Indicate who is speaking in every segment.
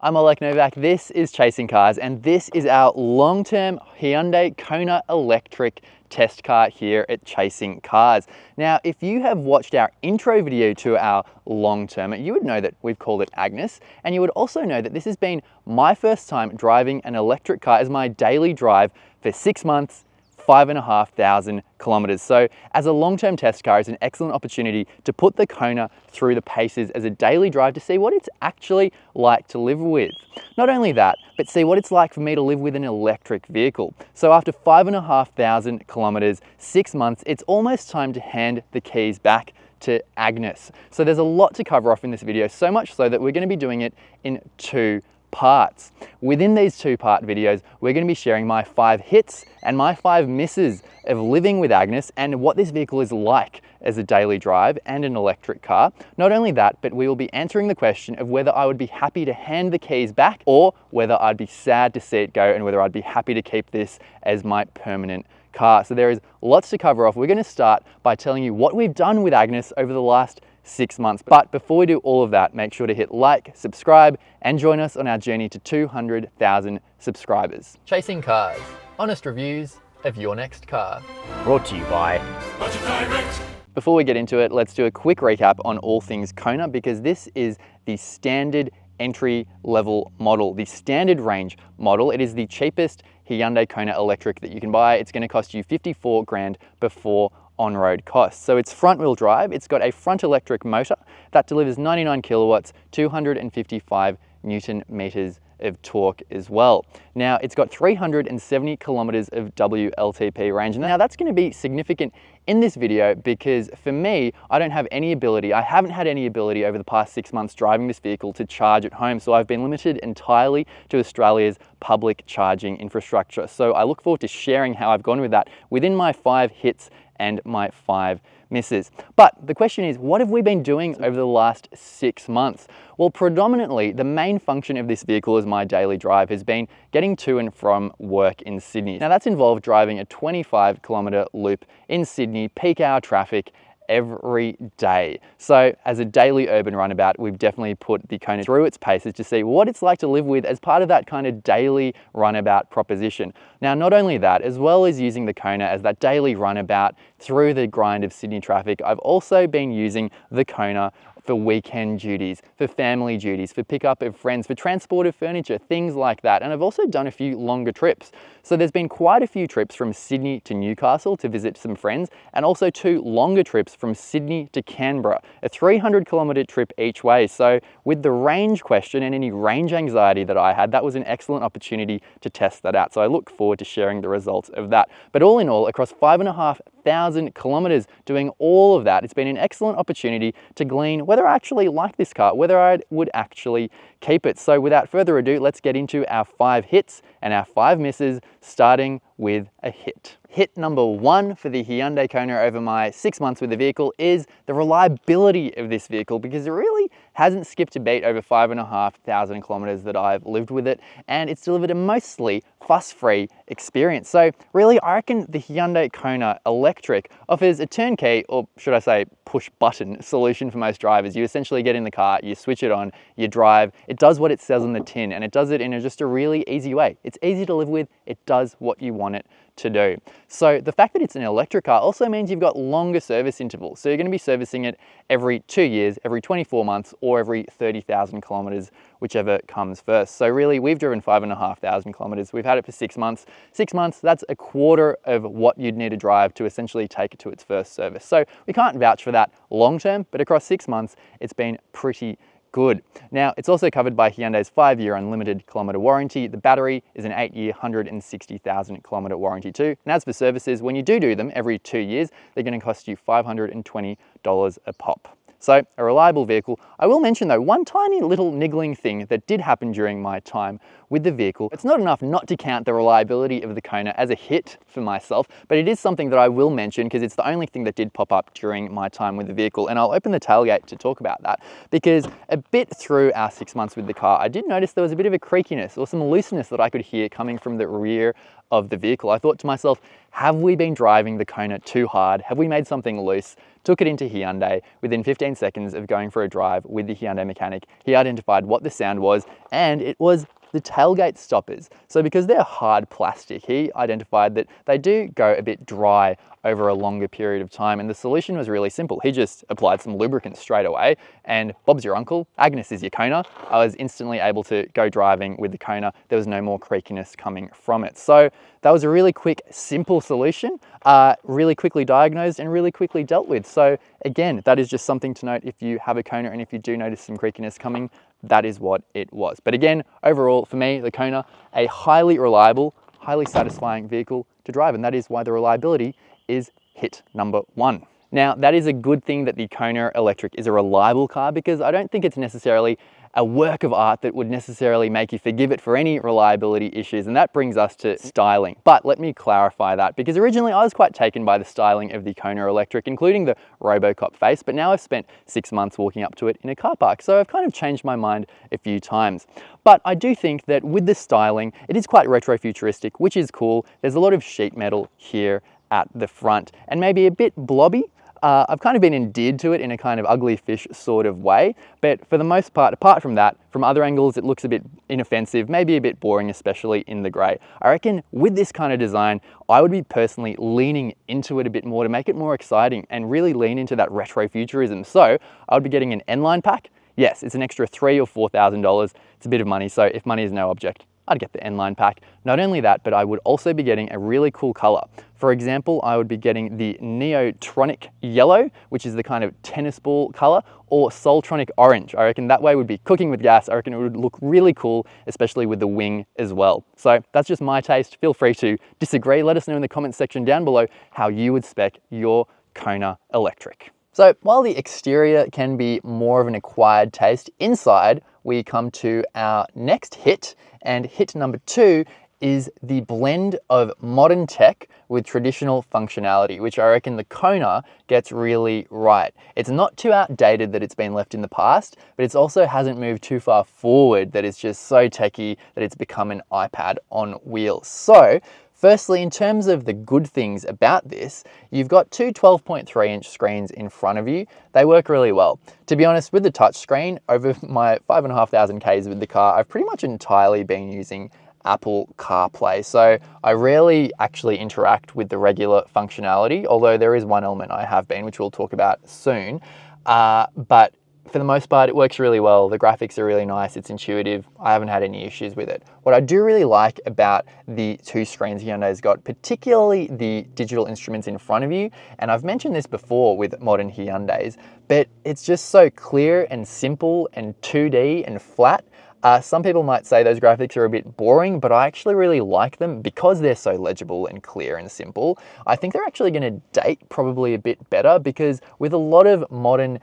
Speaker 1: I'm Oleg Novak, this is Chasing Cars, and this is our long-term Hyundai Kona electric test car here at Chasing Cars. Now, if you have watched our intro video to our long-term, you would know that we've called it Agnes, and you would also know that this has been my first time driving an electric car as my daily drive for 6 months, 5,500 kilometers. So as a long-term test car, it's an excellent opportunity to put the Kona through the paces as a daily drive to see what it's actually like to live with. Not only that, but see what it's like for me to live with an electric vehicle. So after 5,500 kilometers, 6 months, it's almost time to hand the keys back to Agnes. So there's a lot to cover off in this video, so much so that we're going to be doing it in 2 parts. Within these 2-part videos, we're going to be sharing my 5 hits and my 5 misses of living with Agnes and what this vehicle is like as a daily drive and an electric car. Not only that, but we will be answering the question of whether I would be happy to hand the keys back or whether I'd be sad to see it go and whether I'd be happy to keep this as my permanent car. So there is lots to cover off. We're going to start by telling you what we've done with Agnes over the last 6 months. But before we do all of that, make sure to hit like, subscribe, and join us on our journey to 200,000 subscribers. Chasing Cars, honest reviews of your next car.
Speaker 2: Brought to you by
Speaker 3: Budget Direct.
Speaker 1: Before we get into it, let's do a quick recap on all things Kona, because this is the standard entry level model, the standard range model. It is the cheapest Hyundai Kona electric that you can buy. It's going to cost you 54 grand before on-road costs. So it's front wheel drive. It's got a front electric motor that delivers 99 kilowatts, 255 Newton meters of torque as well. Now it's got 370 kilometers of WLTP range. Now that's going to be significant in this video because for me, I don't have any ability, I haven't had any ability over the past 6 months driving this vehicle to charge at home. So I've been limited entirely to Australia's public charging infrastructure. So I look forward to sharing how I've gone with that within my 5 hits and my 5 misses. But the question is, what have we been doing over the last 6 months? Well, predominantly, the main function of this vehicle as my daily drive has been getting to and from work in Sydney. Now that's involved driving a 25-kilometer loop in Sydney, peak hour traffic, every day. So as a daily urban runabout, we've definitely put the Kona through its paces to see what it's like to live with as part of that kind of daily runabout proposition. Now, not only that, as well as using the Kona as that daily runabout through the grind of Sydney traffic, I've also been using the Kona for weekend duties, for family duties, for pickup of friends, for transport of furniture, things like that. And I've also done a few longer trips. So there's been quite a few trips from Sydney to Newcastle to visit some friends, and also 2 longer trips from Sydney to Canberra, a 300-kilometer trip each way. So with the range question and any range anxiety that I had, that was an excellent opportunity to test that out. So I look forward to sharing the results of that. But all in all, across 5,500 kilometers doing all of that, it's been an excellent opportunity to glean whether I actually like this car, whether I would actually keep it. So without further ado, let's get into our 5 hits and our 5 misses, starting with a hit. Hit number 1 for the Hyundai Kona over my 6 months with the vehicle is the reliability of this vehicle, because it really hasn't skipped a beat over 5,500 kilometers that I've lived with it, and it's delivered a mostly fuss-free experience. So really, I reckon the Hyundai Kona electric offers a turnkey, or should I say push button solution for most drivers. You essentially get in the car, you switch it on, you drive, it does what it says on the tin, and it does it in just a really easy way. It's easy to live with, it does what you want it to do. So the fact that it's an electric car also means you've got longer service intervals. So you're going to be servicing it every 2 years, every 24 months, or every 30,000 kilometers, whichever comes first. So really, we've driven 5,500 kilometers. We've had it for 6 months. 6 months, that's a quarter of what you'd need to drive to essentially take it to its first service. So we can't vouch for that long term, but across 6 months, it's been pretty good. Now, it's also covered by Hyundai's 5-year unlimited kilometer warranty. The battery is an 8-year, 160,000 kilometer warranty too. And as for services, when you do them every 2 years, they're going to cost you $520 a pop. So a reliable vehicle. I will mention though, one tiny little niggling thing that did happen during my time with the vehicle. It's not enough not to count the reliability of the Kona as a hit for myself, but it is something that I will mention because it's the only thing that did pop up during my time with the vehicle. And I'll open the tailgate to talk about that, because a bit through our 6 months with the car, I did notice there was a bit of a creakiness or some looseness that I could hear coming from the rear of the vehicle. I thought to myself, have we been driving the Kona too hard? Have we made something loose? Took it into Hyundai. Within 15 seconds of going for a drive with the Hyundai mechanic, he identified what the sound was, and it was the tailgate stoppers. So because they're hard plastic, he identified that they do go a bit dry over a longer period of time, and the solution was really simple. He just applied some lubricant straight away, and Bob's your uncle, Agnes is your Kona. I was instantly able to go driving with the Kona. There was no more creakiness coming from it. So that was a really quick, simple solution, really quickly diagnosed and really quickly dealt with. So again, that is just something to note if you have a Kona, and if you do notice some creakiness coming, that is what it was. But again, overall, for me, the Kona, a highly reliable, highly satisfying vehicle to drive, and that is why the reliability is hit number one. Now, that is a good thing that the Kona Electric is a reliable car, because I don't think it's necessarily a work of art that would necessarily make you forgive it for any reliability issues, and that brings us to styling. But let me clarify that, because originally I was quite taken by the styling of the Kona Electric, including the Robocop face, but now I've spent 6 months walking up to it in a car park, so I've kind of changed my mind a few times. But I do think that with the styling, it is quite retro-futuristic, which is cool. There's a lot of sheet metal here at the front, and maybe a bit blobby. I've kind of been endeared to it in a kind of ugly fish sort of way, but for the most part, apart from that, from other angles, it looks a bit inoffensive, maybe a bit boring, especially in the grey. I reckon with this kind of design, I would be personally leaning into it a bit more to make it more exciting and really lean into that retro futurism. So I would be getting an N-Line pack. Yes, it's an extra $3,000 or $4,000. It's a bit of money, so if money is no object, I'd get the N-Line pack. Not only that, but I would also be getting a really cool color. For example, I would be getting the Neotronic Yellow, which is the kind of tennis ball color, or Soltronic Orange. I reckon that way would be cooking with gas. I reckon it would look really cool, especially with the wing as well. So that's just my taste. Feel free to disagree. Let us know in the comments section down below how you would spec your Kona Electric. So while the exterior can be more of an acquired taste, inside we come to our next hit, and hit number 2 is the blend of modern tech with traditional functionality, which I reckon the Kona gets really right. It's not too outdated that it's been left in the past, but it also hasn't moved too far forward that it's just so techie that it's become an iPad on wheels. So firstly, in terms of the good things about this, you've got two 12.3-inch screens in front of you. They work really well. To be honest, with the touchscreen, over my 5,500 Ks with the car, I've pretty much entirely been using Apple CarPlay. So I rarely actually interact with the regular functionality, although there is one element I have been, which we'll talk about soon. But for the most part, it works really well. The graphics are really nice. It's intuitive. I haven't had any issues with it. What I do really like about the two screens Hyundai's got, particularly the digital instruments in front of you, and I've mentioned this before with modern Hyundais, but it's just so clear and simple and 2D and flat. Some people might say those graphics are a bit boring, but I actually really like them because they're so legible and clear and simple. I think they're actually going to date probably a bit better, because with a lot of modern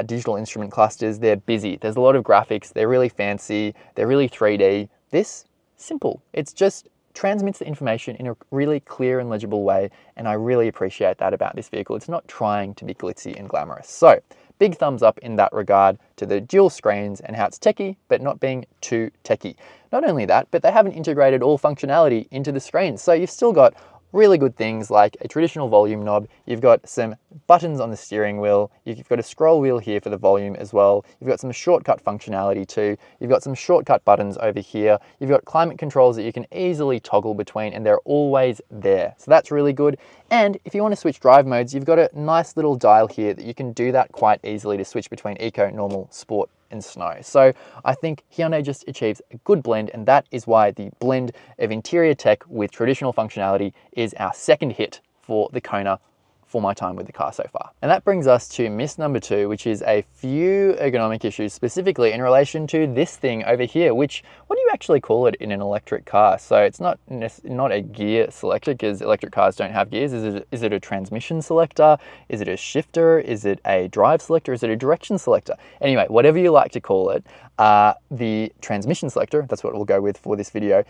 Speaker 1: digital instrument clusters, they're busy. There's a lot of graphics. They're really fancy. They're really 3D. This, simple. It's just transmits the information in a really clear and legible way, and I really appreciate that about this vehicle. It's not trying to be glitzy and glamorous. So big thumbs up in that regard to the dual screens and how it's techie, but not being too techie. Not only that, but they haven't integrated all functionality into the screens. So you've still got really good things like a traditional volume knob. You've got some buttons on the steering wheel. You've got a scroll wheel here for the volume as well. You've got some shortcut functionality too. You've got some shortcut buttons over here. You've got climate controls that you can easily toggle between, and they're always there. So that's really good. And if you want to switch drive modes, you've got a nice little dial here that you can do that quite easily to switch between eco, normal, sport, and snow. So I think Hyundai just achieves a good blend, and that is why the blend of interior tech with traditional functionality is our second hit for the Kona for my time with the car so far. And that brings us to miss number 2, which is a few ergonomic issues, specifically in relation to this thing over here, which, what do you actually call it in an electric car? So it's not a gear selector, because electric cars don't have gears. Is it a transmission selector? Is it a shifter? Is it a drive selector? Is it a direction selector? Anyway, whatever you like to call it, the transmission selector, that's what we'll go with for this video,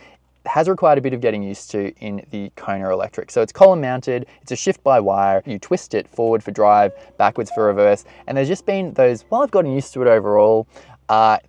Speaker 1: has required a bit of getting used to in the Kona Electric. So it's column mounted, it's a shift by wire, you twist it forward for drive, backwards for reverse, and there's just been those, while I've gotten used to it overall,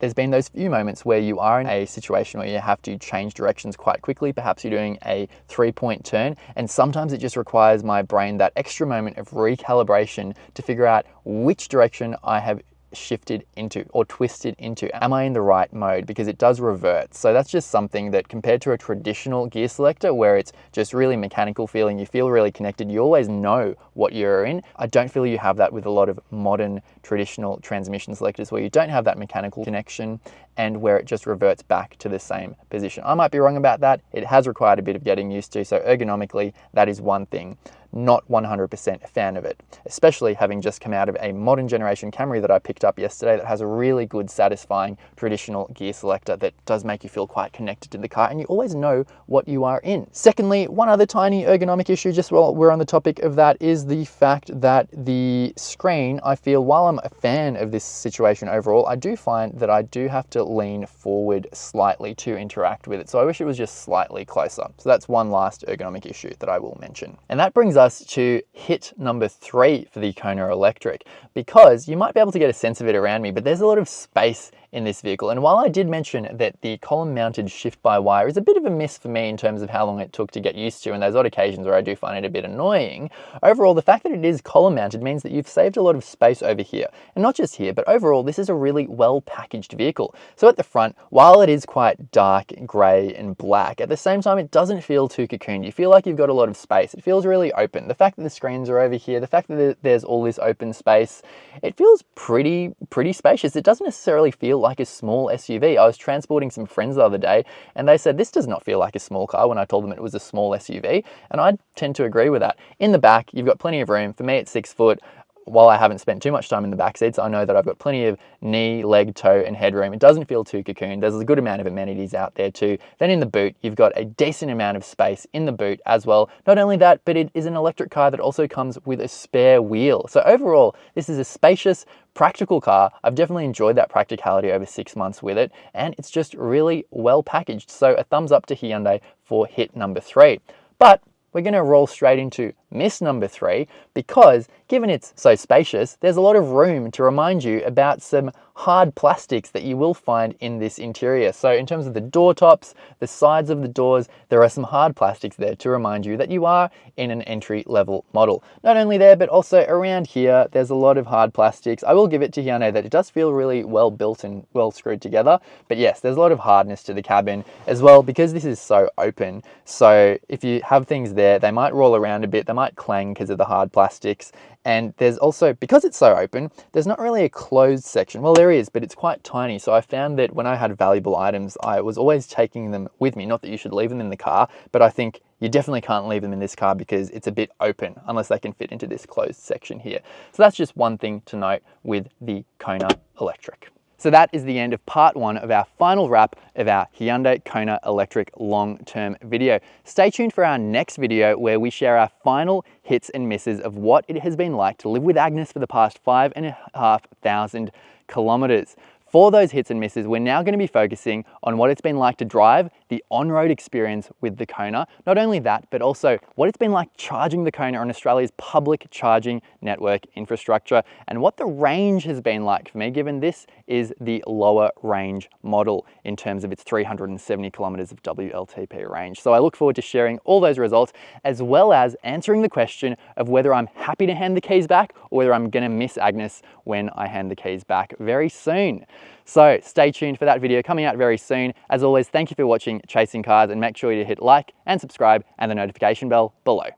Speaker 1: there's been those few moments where you are in a situation where you have to change directions quite quickly. Perhaps you're doing a 3-point turn, and sometimes it just requires my brain that extra moment of recalibration to figure out which direction I have shifted into or twisted into. Am I in the right mode? Because it does revert. So that's just something that, compared to a traditional gear selector where it's just really mechanical feeling, you feel really connected, you always know what you're in. I don't feel you have that with a lot of modern traditional transmission selectors where you don't have that mechanical connection and where it just reverts back to the same position. I might be wrong about that. It has required a bit of getting used to. So ergonomically, that is one thing. Not 100% a fan of it, especially having just come out of a modern generation Camry that I picked up yesterday that has a really good, satisfying traditional gear selector that does make you feel quite connected to the car, and you always know what you are in. Secondly, one other tiny ergonomic issue, just while we're on the topic of that, is the fact that the screen, I feel, while I'm a fan of this situation overall, I do find that I do have to lean forward slightly to interact with it. So I wish it was just slightly closer. So that's one last ergonomic issue that I will mention. And that brings us to hit number 3 for the Kona Electric, because you might be able to get a sense of it around me, but there's a lot of space in this vehicle. And while I did mention that the column mounted shift-by-wire is a bit of a miss for me in terms of how long it took to get used to, and those odd occasions where I do find it a bit annoying, overall the fact that it is column mounted means that you've saved a lot of space over here. And not just here, but overall this is a really well packaged vehicle. So at the front, while it is quite dark, grey and black, at the same time it doesn't feel too cocooned. You feel like you've got a lot of space. It feels really open. The fact that the screens are over here, the fact that there's all this open space, it feels pretty spacious. It doesn't necessarily feel like a small SUV. I was transporting some friends the other day and they said this does not feel like a small car when I told them it was a small SUV, and I tend to agree with that. In the back, you've got plenty of room. For me, it's 6 foot. While I haven't spent too much time in the back seats, I know that I've got plenty of knee, leg, toe and headroom. It doesn't feel too cocooned. There's a good amount of amenities out there too. Then in the boot, you've got a decent amount of space in the boot as well. Not only that, but it is an electric car that also comes with a spare wheel. So overall, this is a spacious, practical car. I've definitely enjoyed that practicality over 6 months with it, and it's just really well packaged. So a thumbs up to Hyundai for hit number 3. But we're going to roll straight into miss number 3, because given it's so spacious, there's a lot of room to remind you about some hard plastics that you will find in this interior. So in terms of the door tops, the sides of the doors, there are some hard plastics there to remind you that you are in an entry-level model. Not only there, but also around here, there's a lot of hard plastics. I will give it to Hyundai that it does feel really well built and well screwed together. But yes, there's a lot of hardness to the cabin as well, because this is so open. So if you have things there, they might roll around a bit, they might clang because of the hard plastics. And there's also, because it's so open, there's not really a closed section. Well, there is, but it's quite tiny. So I found that when I had valuable items, I was always taking them with me. Not that you should leave them in the car, but I think you definitely can't leave them in this car because it's a bit open unless they can fit into this closed section here. So that's just one thing to note with the Kona Electric. So that is the end of part 1 of our final wrap of our Hyundai Kona Electric long-term video. Stay tuned for our next video where we share our final hits and misses of what it has been like to live with Agnes for the past 5,500 kilometers. For those hits and misses, we're now going to be focusing on what it's been like to drive the on-road experience with the Kona. Not only that, but also what it's been like charging the Kona on Australia's public charging network infrastructure, and what the range has been like for me, given this is the lower range model in terms of its 370 kilometers of WLTP range. So I look forward to sharing all those results, as well as answering the question of whether I'm happy to hand the keys back or whether I'm going to miss Agnes when I hand the keys back very soon. So stay tuned for that video coming out very soon. As always, thank you for watching Chasing Cars, and make sure you hit like and subscribe and the notification bell below.